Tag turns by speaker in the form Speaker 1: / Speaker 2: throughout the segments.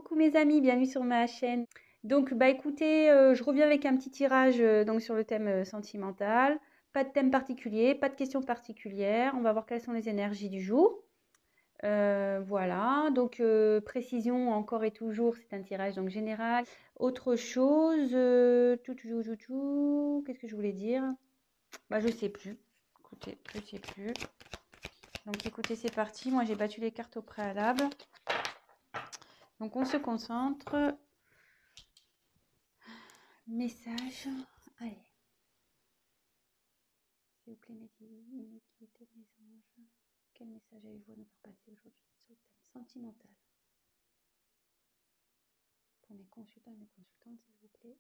Speaker 1: Coucou mes amis, bienvenue sur ma chaîne. Donc bah écoutez, je reviens avec un petit tirage donc sur le thème sentimental. Pas de thème particulier, pas de questions particulières. On va voir quelles sont les énergies du jour. Voilà, donc précision encore et toujours, c'est un tirage donc général. Autre chose, qu'est-ce que je voulais dire? Bah je sais plus. Écoutez, je sais plus. Donc écoutez, c'est parti. Moi j'ai battu les cartes au préalable. Donc on se concentre. Message. Allez. S'il vous plaît, mes guides, mes anges. Quel message avez-vous à nous faire passer aujourd'hui sur le thème sentimental? Pour mes consultants et mes consultantes, s'il vous plaît.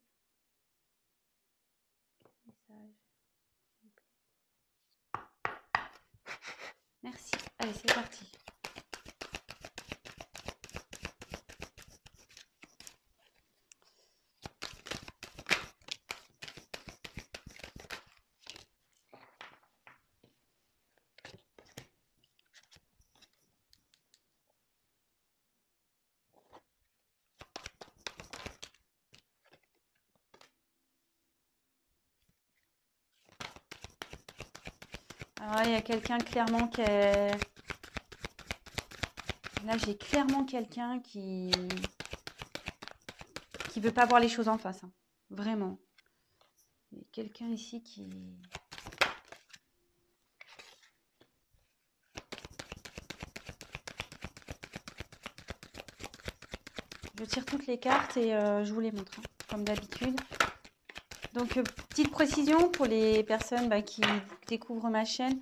Speaker 1: Quel message, s'il vous plaît? Merci. Allez, c'est parti. Alors là, il y a quelqu'un clairement qui est... Là, j'ai clairement quelqu'un qui veut pas voir les choses en face. Hein. Vraiment. Il y a quelqu'un ici qui... Je tire toutes les cartes et je vous les montre, hein, comme d'habitude. Donc, petite précision pour les personnes qui découvrent ma chaîne.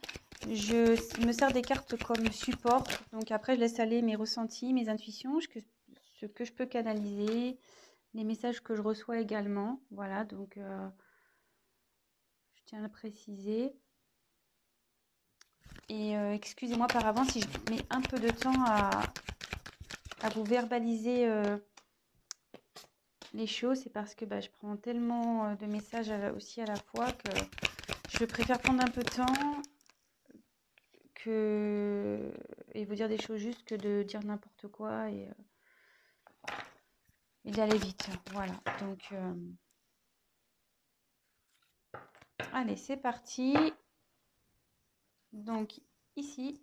Speaker 1: Je me sers des cartes comme support. Donc, après, je laisse aller mes ressentis, mes intuitions, ce que je peux canaliser, les messages que je reçois également. Voilà, donc, je tiens à le préciser. Et excusez-moi par avance si je mets un peu de temps à vous verbaliser les choses. C'est parce que je prends tellement de messages aussi à la fois que je préfère prendre un peu de temps et vous dire des choses justes que de dire n'importe quoi et d'aller vite. Voilà, donc allez, c'est parti. Donc ici,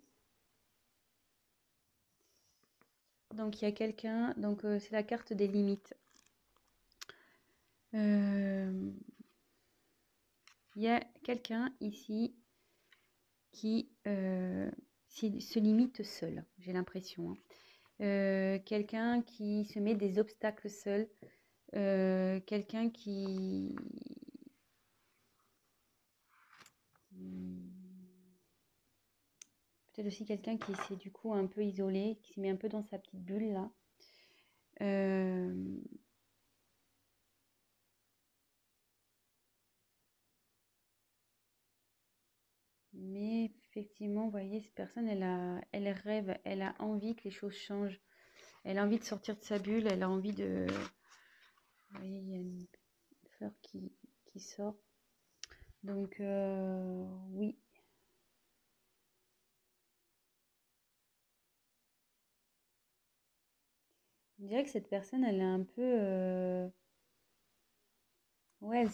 Speaker 1: donc il y a quelqu'un, donc c'est la carte des limites. Il y a quelqu'un ici qui se limite seul, j'ai l'impression. Hein. Quelqu'un qui se met des obstacles seul. Quelqu'un qui... Peut-être aussi quelqu'un qui s'est du coup un peu isolé, qui se met un peu dans sa petite bulle là. Mais effectivement, vous voyez, cette personne, elle rêve, elle a envie que les choses changent. Elle a envie de sortir de sa bulle, elle a envie de... Vous voyez, il y a une fleur qui sort. Donc, oui. On dirait que cette personne, elle est un peu... Ouais,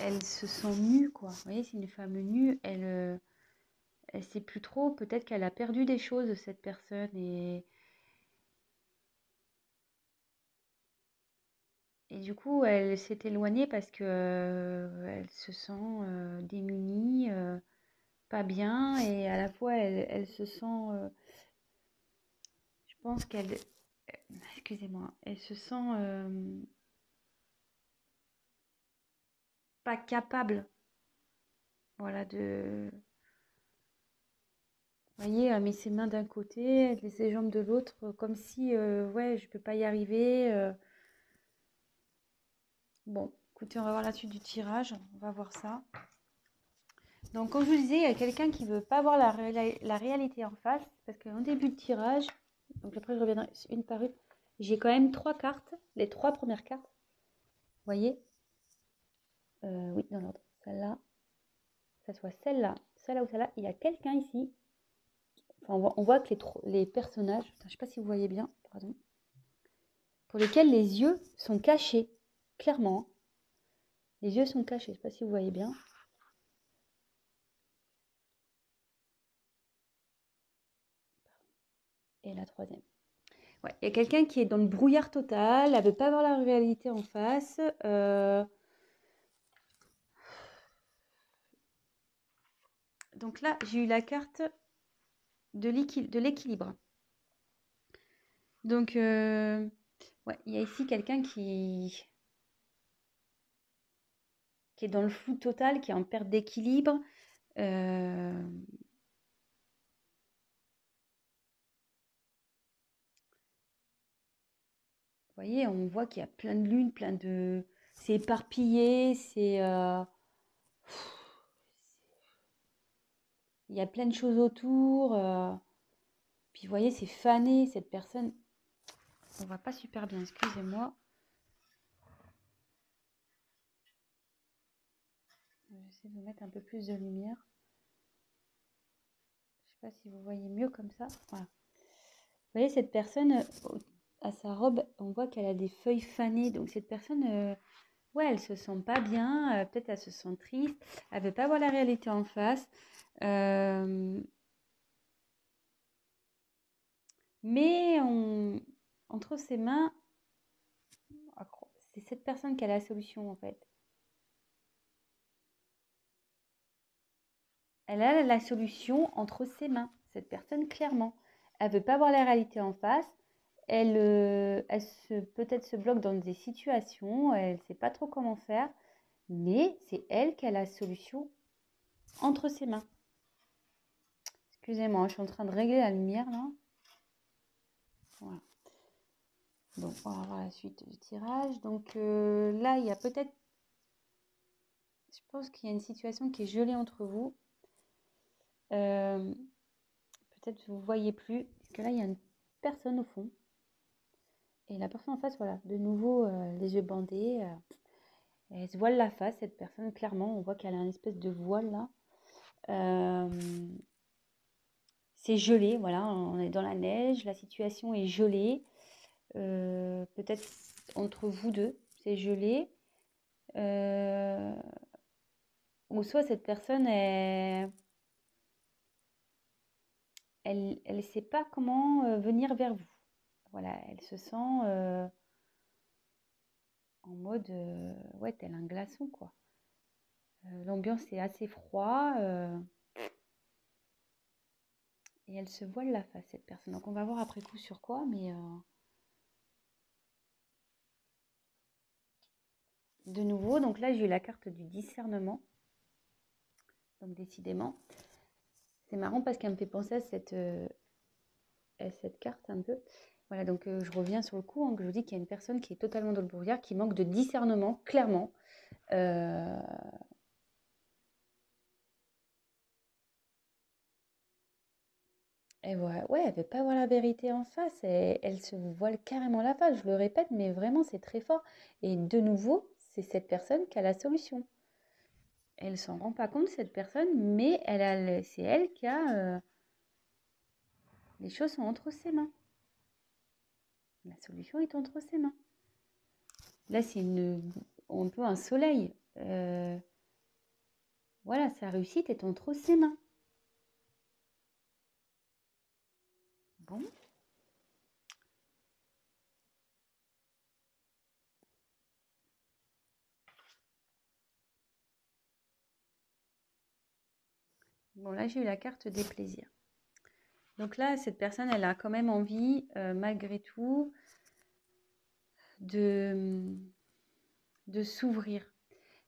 Speaker 1: elle se sent nue, quoi. Vous voyez, c'est une femme nue. Elle sait plus trop. Peut-être qu'elle a perdu des choses, cette personne. Et du coup, elle s'est éloignée parce que elle se sent démunie, pas bien. Et à la fois, elle se sent... je pense qu'elle... Excusez-moi. Elle se sent pas capable. Voilà, de... Vous voyez, elle met ses mains d'un côté, elle met ses jambes de l'autre, comme si, ouais, je peux pas y arriver. Bon, écoutez, on va voir la suite du tirage, on va voir ça. Donc, comme je vous disais, il y a quelqu'un qui veut pas voir la réalité en face, parce qu'en début de tirage, donc après je reviendrai une par une, j'ai quand même 3 cartes, les 3 premières cartes. Vous voyez? Oui, dans l'ordre. Celle-là, que ce soit celle-là, celle-là ou celle-là. Il y a quelqu'un ici. Enfin, on voit que les personnages... Attends, je ne sais pas si vous voyez bien. Pardon. pour lesquels les yeux sont cachés, clairement. Les yeux sont cachés, je ne sais pas si vous voyez bien. Et la troisième. Ouais, il y a quelqu'un qui est dans le brouillard total, elle ne veut pas voir la réalité en face. Donc là, j'ai eu la carte de l'équilibre. Donc, ouais, il y a ici quelqu'un qui est dans le flou total, qui est en perte d'équilibre. Vous voyez, on voit qu'il y a plein de lunes, plein de... C'est éparpillé, c'est... Il y a plein de choses autour. Puis vous voyez, c'est fané, cette personne. On voit pas super bien, excusez-moi. J'essaie de vous mettre un peu plus de lumière. Je sais pas si vous voyez mieux comme ça. Voilà. Vous voyez, cette personne, à sa robe, on voit qu'elle a des feuilles fanées. Donc cette personne, ouais, elle se sent pas bien. Peut-être elle se sent triste. Elle veut pas voir la réalité en face. Mais entre ses mains, c'est cette personne qui a la solution en fait. Elle a la solution entre ses mains, cette personne clairement. Elle veut pas voir la réalité en face. Elle peut-être se bloque dans des situations, elle ne sait pas trop comment faire, mais c'est elle qui a la solution entre ses mains. Excusez-moi, je suis en train de régler la lumière là. Voilà. Bon, on va voir la suite du tirage. Donc là, il y a peut-être... Je pense qu'il y a une situation qui est gelée entre vous. Peut-être que vous ne voyez plus, parce que là, il y a une personne au fond. Et la personne en face, voilà, de nouveau, les yeux bandés. Elle se voile la face, cette personne, clairement. On voit qu'elle a une espèce de voile là. C'est gelé, voilà, on est dans la neige, la situation est gelée. Peut-être entre vous deux, c'est gelé. Ou soit cette personne, elle ne sait pas comment venir vers vous. Voilà, elle se sent en mode, ouais, tel un glaçon, quoi. L'ambiance est assez froid et elle se voile la face, cette personne. Donc on va voir après coup sur quoi, mais de nouveau, donc là j'ai eu la carte du discernement. Donc décidément, c'est marrant parce qu'elle me fait penser à cette carte un peu. Voilà, donc je reviens sur le coup, hein, que je vous dis qu'il y a une personne qui est totalement dans le brouillard, qui manque de discernement, clairement. Et ouais, ouais, elle veut pas voir la vérité en face, et elle se voile carrément la face, je le répète, mais vraiment c'est très fort. Et de nouveau, c'est cette personne qui a la solution. Elle s'en rend pas compte, cette personne, mais c'est elle qui a... les choses sont entre ses mains. La solution est entre ses mains. Là, c'est un peu un soleil. Voilà, sa réussite est entre ses mains. Bon. Bon, là, j'ai eu la carte des plaisirs. Donc là, cette personne, elle a quand même envie, malgré tout, de s'ouvrir.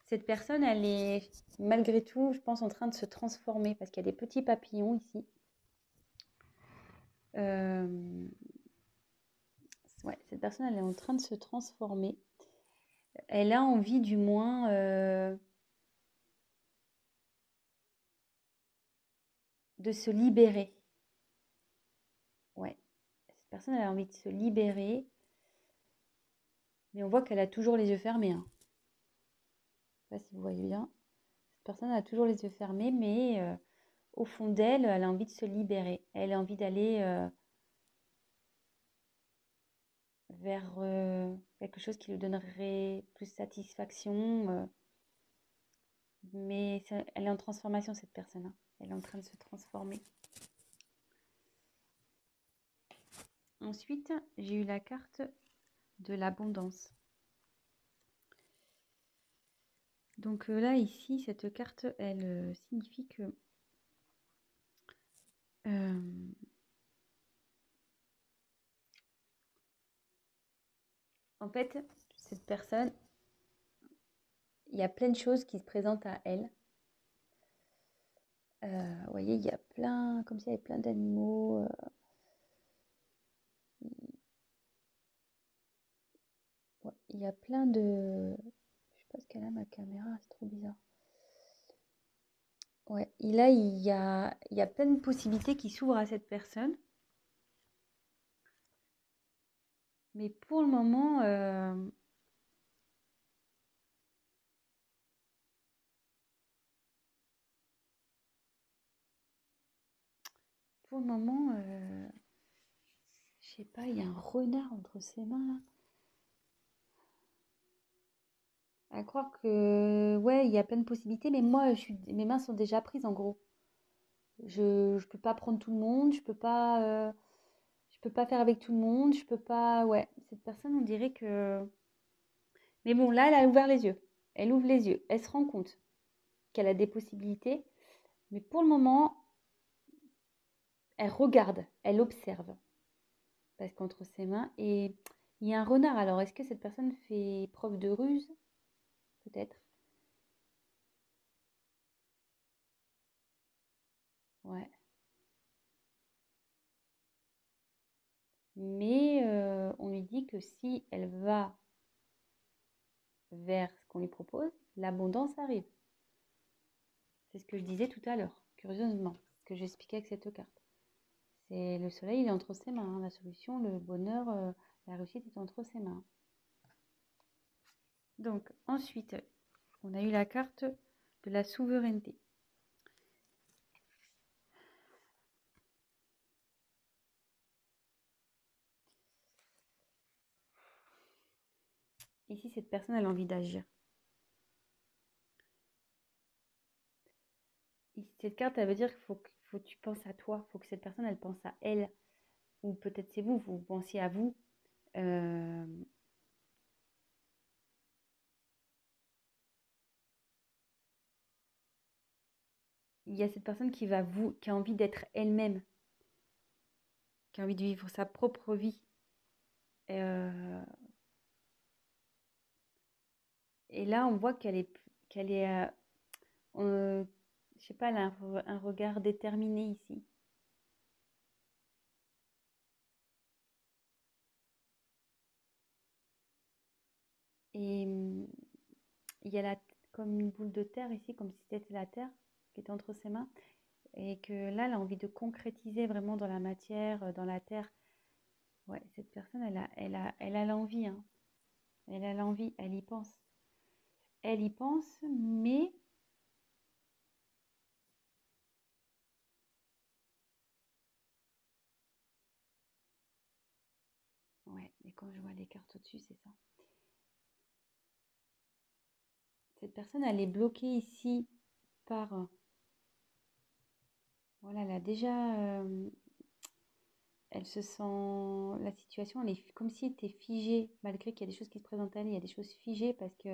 Speaker 1: Cette personne, elle est, malgré tout, je pense, en train de se transformer parce qu'il y a des petits papillons ici. Ouais, cette personne, elle est en train de se transformer. Elle a envie, du moins, de se libérer. Ouais, cette personne, elle a envie de se libérer. Mais on voit qu'elle a toujours les yeux fermés, hein. Je ne sais pas si vous voyez bien. Cette personne a toujours les yeux fermés, mais au fond d'elle, elle a envie de se libérer. Elle a envie d'aller vers quelque chose qui lui donnerait plus satisfaction. Mais elle est en transformation, cette personne, hein. Elle est en train de se transformer. Ensuite, j'ai eu la carte de l'abondance. Donc là, ici, cette carte, elle signifie que en fait, cette personne, il y a plein de choses qui se présentent à elle. Vous voyez, il y a plein, comme s'il y avait plein d'animaux. Ouais, il y a plein de... Je sais pas ce qu'elle a, ma caméra, c'est trop bizarre. Ouais, et là, il y a plein de possibilités qui s'ouvrent à cette personne. Mais pour le moment, je sais pas, il y a un renard entre ses mains là. À croire que, ouais, il y a plein de possibilités, mais moi, mes mains sont déjà prises en gros. Je peux pas prendre tout le monde, je peux pas faire avec tout le monde, je peux pas, ouais. Cette personne, on dirait que, mais bon, là, elle a ouvert les yeux. Elle ouvre les yeux. Elle se rend compte qu'elle a des possibilités, mais pour le moment, elle regarde, elle observe, parce qu'entre ses mains, et il y a un renard. Alors, est-ce que cette personne fait preuve de ruse? Peut-être. Ouais. Mais on lui dit que si elle va vers ce qu'on lui propose, l'abondance arrive. C'est ce que je disais tout à l'heure, curieusement, ce que j'expliquais avec cette carte. C'est le soleil, il est entre ses mains, hein. La solution, le bonheur, la réussite est entre ses mains. Donc ensuite, on a eu la carte de la souveraineté. Ici, cette personne, elle a envie d'agir. Cette carte, elle veut dire qu'il faut que tu penses à toi, il faut que cette personne, elle pense à elle. Ou peut-être c'est vous, vous pensiez à vous. Euh, il y a cette personne qui a envie d'être elle-même, qui a envie de vivre sa propre vie. Euh, et là, on voit qu'elle est, je sais pas, elle a un regard déterminé ici. Et il y a comme une boule de terre ici, comme si c'était la terre qui était entre ses mains. Et que là, elle a envie de concrétiser vraiment dans la matière, dans la terre. Ouais, cette personne, elle a l'envie, hein. Elle a l'envie, elle y pense. Elle y pense, mais ouais, mais quand je vois les cartes au-dessus, c'est ça. Cette personne, elle est bloquée ici par... voilà, elle a déjà... elle se sent... La situation, elle est comme si elle était figée, malgré qu'il y a des choses qui se présentent à elle, il y a des choses figées parce que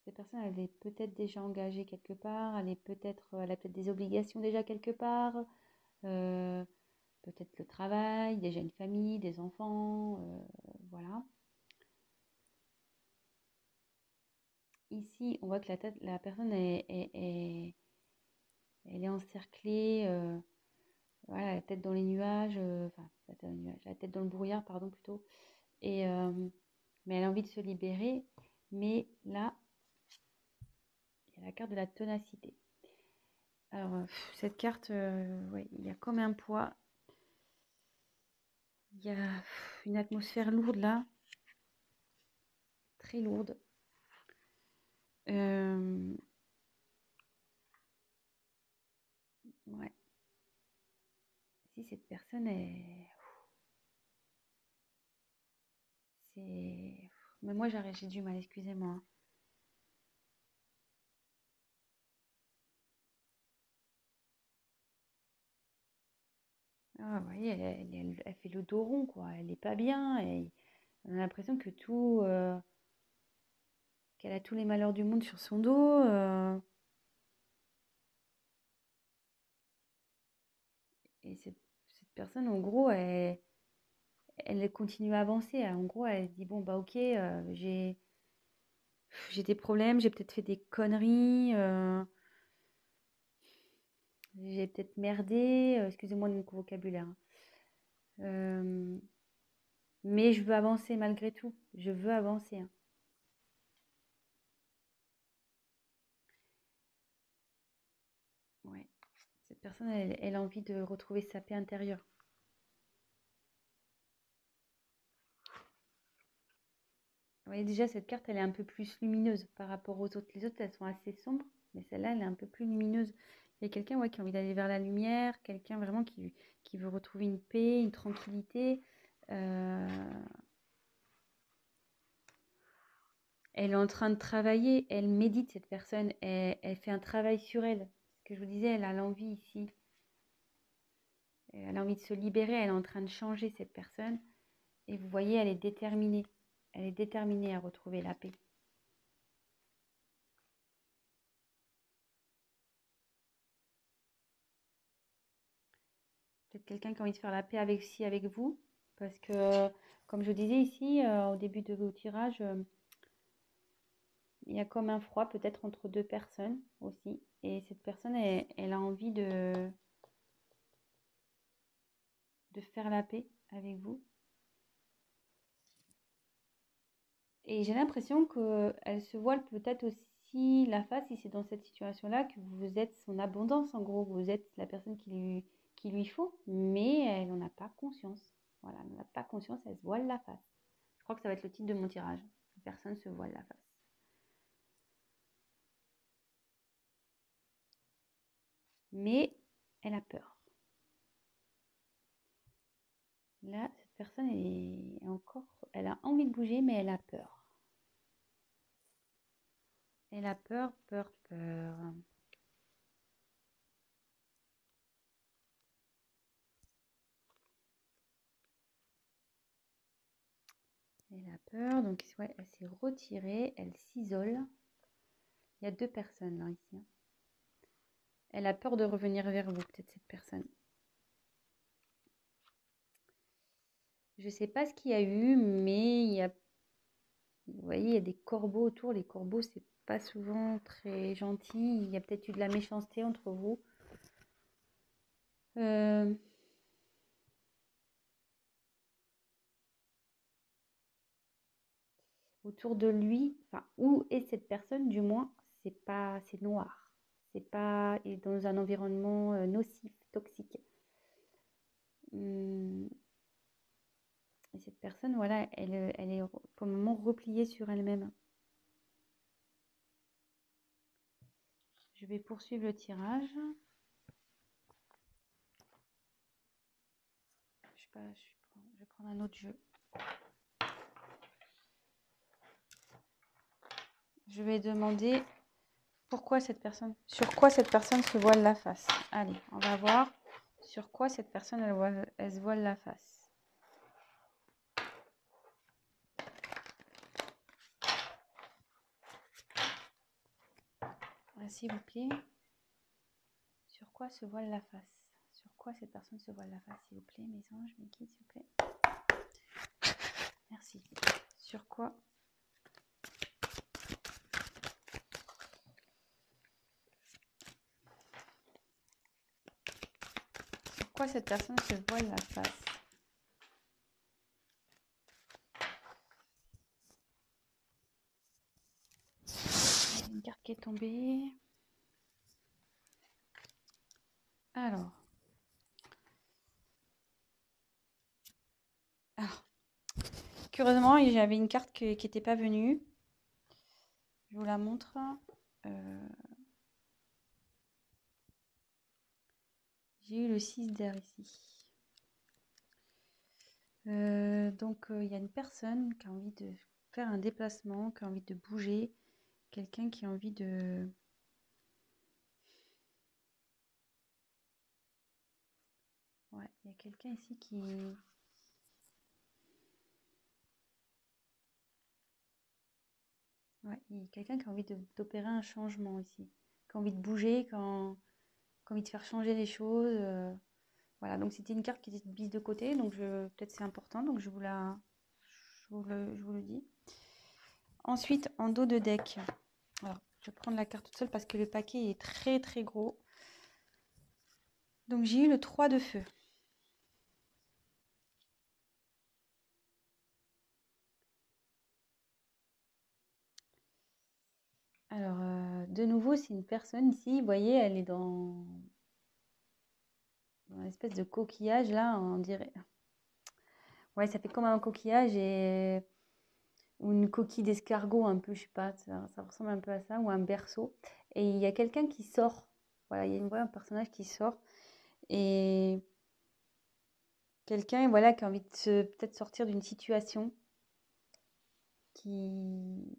Speaker 1: cette personne, elle est peut-être déjà engagée quelque part, elle a peut-être des obligations déjà quelque part, euh, peut-être le travail, déjà une famille, des enfants, voilà. Ici, on voit que la personne elle est encerclée, voilà, la tête dans les nuages, enfin, la tête dans les nuages, la tête dans le brouillard, pardon, plutôt. Et, mais elle a envie de se libérer. Mais là, il y a la carte de la ténacité. Alors, cette carte, ouais, il y a comme un poids. Il y a une atmosphère lourde là, très lourde. Ouais. Si cette personne est... c'est... Mais moi, j'ai du mal, excusez-moi. Ah, vous voyez, elle fait le dos rond, quoi. Elle est pas bien. Et on a l'impression que qu'elle a tous les malheurs du monde sur son dos. Et cette personne, en gros, elle continue à avancer. En gros, elle se dit, bon, bah ok, j'ai des problèmes, j'ai peut-être fait des conneries, j'ai peut-être merdé, excusez-moi de mon vocabulaire, hein. Euh, mais je veux avancer malgré tout. Je veux avancer, hein. Ouais. Cette personne, elle a envie de retrouver sa paix intérieure. Vous voyez, déjà, cette carte, elle est un peu plus lumineuse par rapport aux autres. Les autres, elles sont assez sombres, mais celle-là, elle est un peu plus lumineuse. Il y a quelqu'un, ouais, qui a envie d'aller vers la lumière, quelqu'un vraiment qui veut retrouver une paix, une tranquillité. Euh, Elle est en train de travailler, elle médite, cette personne, elle fait un travail sur elle. Ce que je vous disais, elle a l'envie ici, elle a envie de se libérer, elle est en train de changer, cette personne. Et vous voyez, elle est déterminée. Elle est déterminée à retrouver la paix. Peut-être quelqu'un qui a envie de faire la paix avec vous. Parce que, comme je disais ici, au début de vos tirages, il y a comme un froid peut-être entre deux personnes aussi. Et cette personne, elle a envie de faire la paix avec vous. Et j'ai l'impression qu'elle se voile peut-être aussi la face, si c'est dans cette situation-là, que vous êtes son abondance, en gros. Vous êtes la personne qui lui faut, mais elle n'en a pas conscience. Voilà, elle n'en a pas conscience, elle se voile la face. Je crois que ça va être le titre de mon tirage. Personne se voile la face. Mais elle a peur. Là, cette personne est encore... Elle a envie de bouger, mais elle a peur. Elle a peur, peur, peur. Elle a peur, donc ouais, elle s'est retirée, elle s'isole. Il y a deux personnes là, ici, hein. Elle a peur de revenir vers vous, peut-être cette personne. Je ne sais pas ce qu'il y a eu, mais vous voyez, il y a des corbeaux autour. Les corbeaux, c'est pas souvent très gentil. Il y a peut-être eu de la méchanceté entre vous. Euh, Autour de lui, enfin, où est cette personne, du moins, c'est noir. C'est pas, il est dans un environnement nocif, toxique. Hum, et cette personne, voilà, elle est pour le moment repliée sur elle-même. Je vais poursuivre le tirage. Je sais pas, je vais prendre un autre jeu. Je vais demander sur quoi cette personne se voile la face. Allez, on va voir sur quoi cette personne elle se voile la face. S'il vous plaît. Sur quoi se voile la face? Sur quoi cette personne se voile la face, s'il vous plaît, mes anges, mes guides, s'il vous plaît. Merci. Sur quoi cette personne se voile la face? Il y a une carte qui est tombée. Alors, curieusement, j'avais une carte qui n'était pas venue. Je vous la montre. J'ai eu le 6 d'air ici. Donc, il y a une personne qui a envie de faire un déplacement, qui a envie de bouger, quelqu'un qui a envie de... Ouais, il y a quelqu'un ici qui... Ouais, il y a quelqu'un qui a envie d'opérer un changement ici, qui a envie de bouger, qui a envie de faire changer les choses. Voilà, donc c'était une carte qui était mise de côté, donc peut-être c'est important, donc je vous le dis. Ensuite, en dos de deck, alors je vais prendre la carte toute seule parce que le paquet est très très gros. Donc j'ai eu le 3 de feu. Alors, de nouveau, c'est une personne ici, vous voyez, elle est dans une espèce de coquillage là, on dirait. Ouais, ça fait comme un coquillage ou une coquille d'escargot un peu, je sais pas, ça ressemble un peu à ça, ou un berceau. Et il y a quelqu'un qui sort. Voilà, il y a un personnage qui sort. Et quelqu'un, voilà, qui a envie de peut-être sortir d'une situation qui...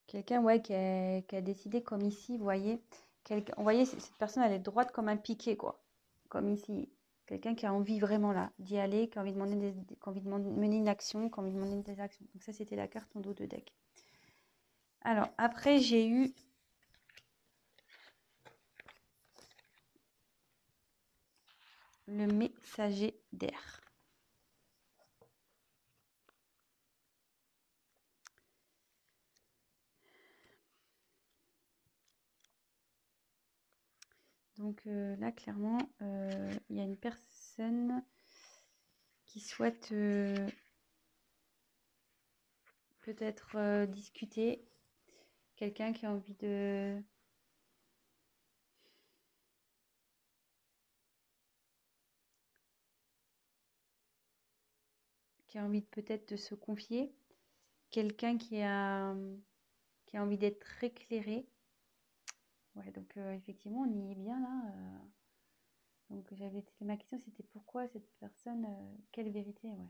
Speaker 1: Quelqu'un, ouais, qui a décidé comme ici, vous voyez. Vous voyez, cette personne, elle est droite comme un piquet, quoi. Comme ici. Quelqu'un qui a envie vraiment là d'y aller, qui a envie de, qui a envie de mener une action, qui a envie de mener des actions. Donc ça, c'était la carte en dos de deck. Alors, après, j'ai eu le messager d'air. Donc là, clairement, il y a une personne qui souhaite peut-être discuter. Quelqu'un qui a envie de... qui a envie peut-être de se confier. Quelqu'un qui a envie d'être éclairé. Ouais, donc effectivement, on y est bien là. Donc ma question, c'était pourquoi cette personne, quelle vérité, ouais.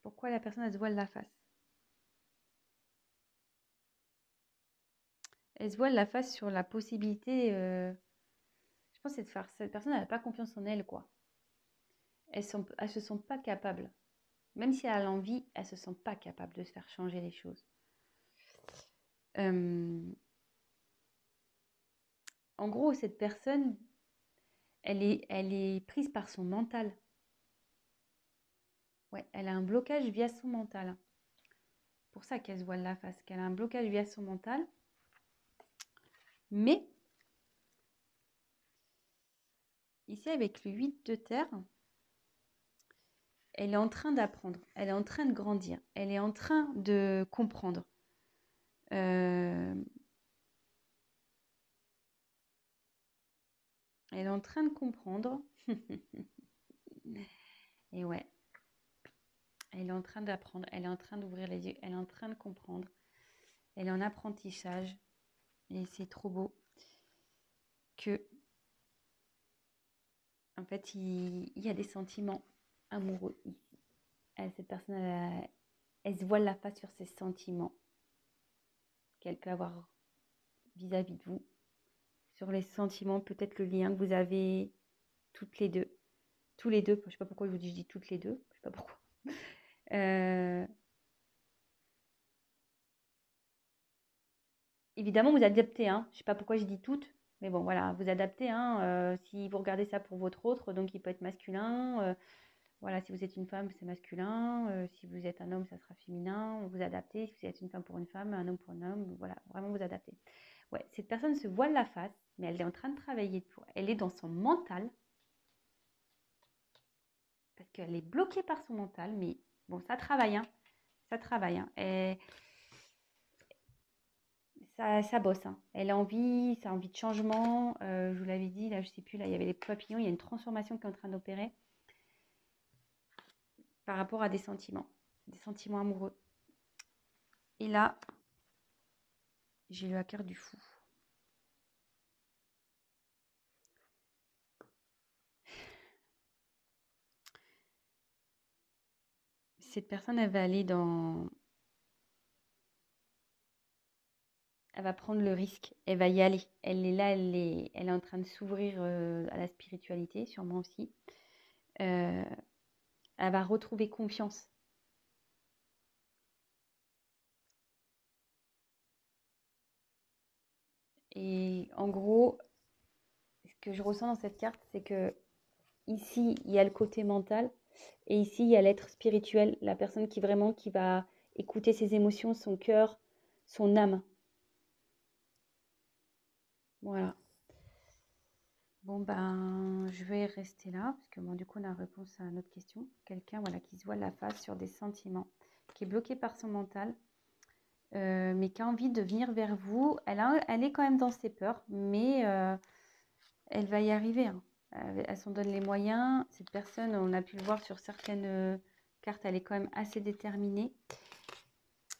Speaker 1: Pourquoi la personne, elle se voile la face? Elle se voile la face sur la possibilité, je pense, que cette personne, elle n'a pas confiance en elle, quoi. Elles se sont pas capables. Même si elle a l'envie, elles se sentent pas capables de se faire changer les choses. En gros, cette personne, elle est prise par son mental. Ouais, elle a un blocage via son mental. Pour ça qu'elle se voile la face, qu'elle a un blocage via son mental. Mais, ici, avec le 8 de terre, elle est en train d'apprendre, elle est en train de grandir, elle est en train de comprendre. Elle est en train de comprendre. Et ouais, elle est en train d'apprendre, elle est en train d'ouvrir les yeux, elle est en train de comprendre. Elle est en apprentissage. Et c'est trop beau que, en fait, il y a des sentiments amoureux ici. Cette personne, elle se voile la face sur ses sentiments qu'elle peut avoir vis-à-vis de vous. Sur les sentiments, peut-être le lien que vous avez toutes les deux. Tous les deux, je ne sais pas pourquoi je dis toutes les deux, je ne sais pas pourquoi. Euh, Évidemment, vous adaptez, hein. Je ne sais pas pourquoi je dis toutes, mais bon, voilà, vous adaptez, hein. Si vous regardez ça pour votre autre, donc il peut être masculin. Voilà, si vous êtes une femme, c'est masculin. Si vous êtes un homme, ça sera féminin. Vous adaptez. Si vous êtes une femme pour une femme, un homme pour un homme, voilà, vraiment vous adaptez. Ouais, cette personne se voile la face, mais elle est en train de travailler pour. Elle est dans son mental, parce qu'elle est bloquée par son mental, mais bon, ça travaille, hein. Ça travaille, hein. Et ça bosse, hein. Elle a envie, ça a envie de changement. Je vous l'avais dit, là, je sais plus, là, il y avait les papillons, il y a une transformation qui est en train d'opérer par rapport à des sentiments amoureux. Et là, j'ai eu la carte du fou. cette personne, elle va aller dans... Elle va prendre le risque, elle va y aller. Elle est là, elle est en train de s'ouvrir à la spiritualité, sûrement aussi. Euh, Elle va retrouver confiance. Et en gros, ce que je ressens dans cette carte, c'est que ici, il y a le côté mental et ici, il y a l'être spirituel, la personne qui vraiment qui va écouter ses émotions, son cœur, son âme. Voilà. Bon, ben, je vais rester là, parce que bon, du coup, on a réponse à notre question. Quelqu'un voilà, qui se voit la face sur des sentiments, qui est bloqué par son mental, mais qui a envie de venir vers vous. Elle est quand même dans ses peurs, mais elle va y arriver, hein. Elle s'en donne les moyens. Cette personne, on a pu le voir sur certaines cartes, elle est quand même assez déterminée.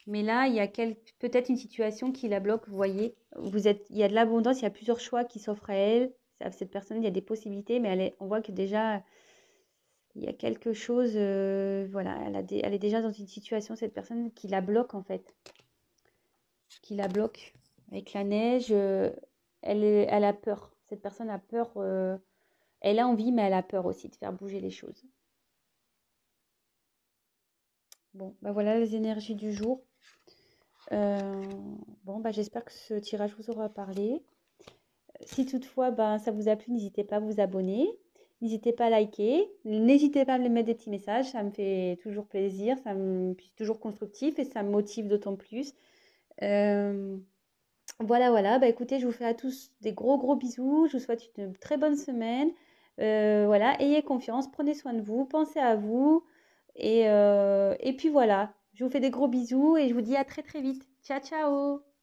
Speaker 1: Mais là, il y a peut-être une situation qui la bloque, vous voyez. Il y a de l'abondance, il y a plusieurs choix qui s'offrent à elle. À cette personne, il y a des possibilités, mais on voit que déjà, il y a quelque chose, voilà, elle est déjà dans une situation, cette personne, qui la bloque en fait. Qui la bloque. Avec la neige, elle a peur. Cette personne a peur. Elle a envie, mais elle a peur aussi de faire bouger les choses. Bon, bah voilà les énergies du jour. Euh, bon, bah j'espère que ce tirage vous aura parlé. Si toutefois bah, ça vous a plu, n'hésitez pas à vous abonner. N'hésitez pas à liker. N'hésitez pas à me mettre des petits messages. Ça me fait toujours plaisir. C'est toujours constructif et ça me motive d'autant plus. Euh, voilà, voilà. Bah, écoutez, je vous fais à tous des gros, gros bisous. Je vous souhaite une très bonne semaine. Voilà, ayez confiance. Prenez soin de vous. Pensez à vous. Et puis voilà. Je vous fais des gros bisous et je vous dis à très, très vite. Ciao, ciao!